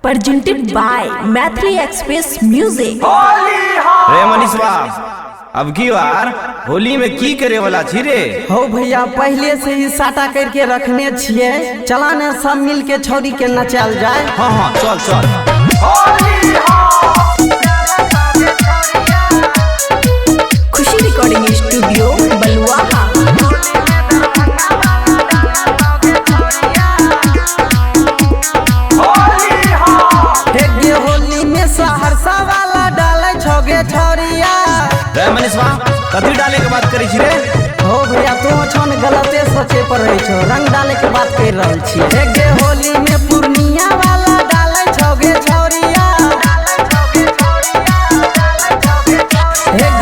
presented by Maithili Express Music। रे मनीषवा अब की बार होली में की करे वाला छी रे? हो भैया पहले से ही साटा करके रखने छिए, चला ने सब मिल के छौरी के नचाल जाए। हाँ हाँ चल चल। खुशी रिकॉर्डिंग स्टूडियो बलुआहा। होली में सहरसा वाला डाले छोगे छौरिया। रे मनीषवा कथी डाले के बात करी छी रे? हो भैया तू छन गलते सोचे पर रही छो, रंग डाले के बात कर रहल छी। एक होली में पूर्णिया वाला डाले छोगे छौरिया। एक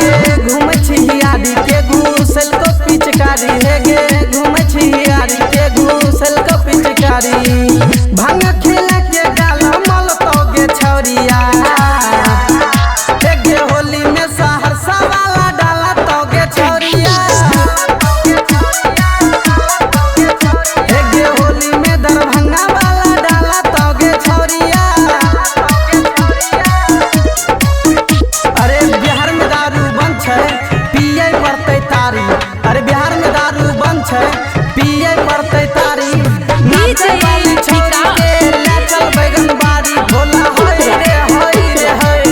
घूम छी आदि के घूसल को पिचकारी, हेगे घूम छी आदि के घूसल को पिचकारी। भांग खेला के डाल मल तोगे छौरिया। एक होली में सहरसा वाला डाला तोगे छौरिया। एक होली में दरभंगा वाला डाला तोगे छौरिया। अरे बिहार में दारू बंद है पिए पड़ते तारी। अरे बिहार में दारू बंद है पिए पड़ते तारी। नाचे वाली छौरी के ले चल बैगन बाड़ी। भोला होई रे होई रे होई।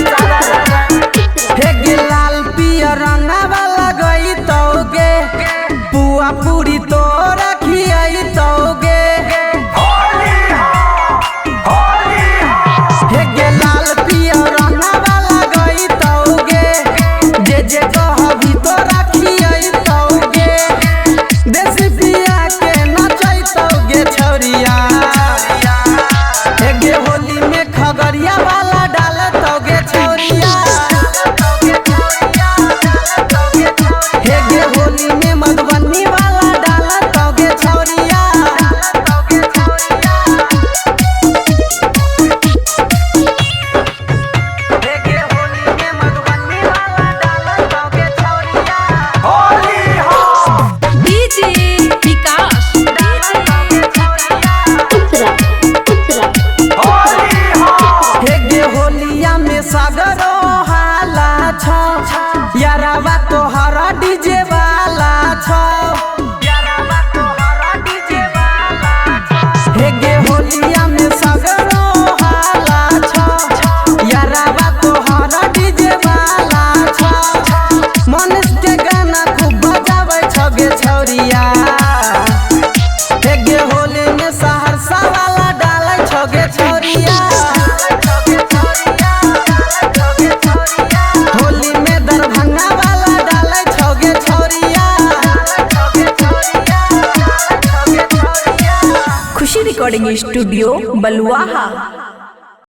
हे लाल पिया रंगा वाला गई तोगे, पुआ पूरी तो रखिए तोगे। हे लाल पिया रंगा वाला गई तोगे, जे जे कहबी तो रखिए तोगे। देसी पिया के नचै तोगे छौरिया। हे होली में खगड़िया वाला डाल तोगे छौरिया। हे होली में मधुबनी वाला डाल तोगे छौरिया। हे होली में मधुबनी वाला डाल तोगे छौरिया। डीजे विकास। हे होलिया में सागरो हाला छौ, यारावा तोहरा डीजे वाला छौ। हे होलिया में सागरो हाला छौ, यारावा तोहरा डीजे वाला छौ। मनीष के गाना खूब बजावे छगे छौरिया। हे होली में सहरसा वाला डाले छगे छौरिया। होली में दरभंगा वाला डाले छगे छौरिया। खुशी रिकॉर्डिंग स्टूडियो बलुआहा।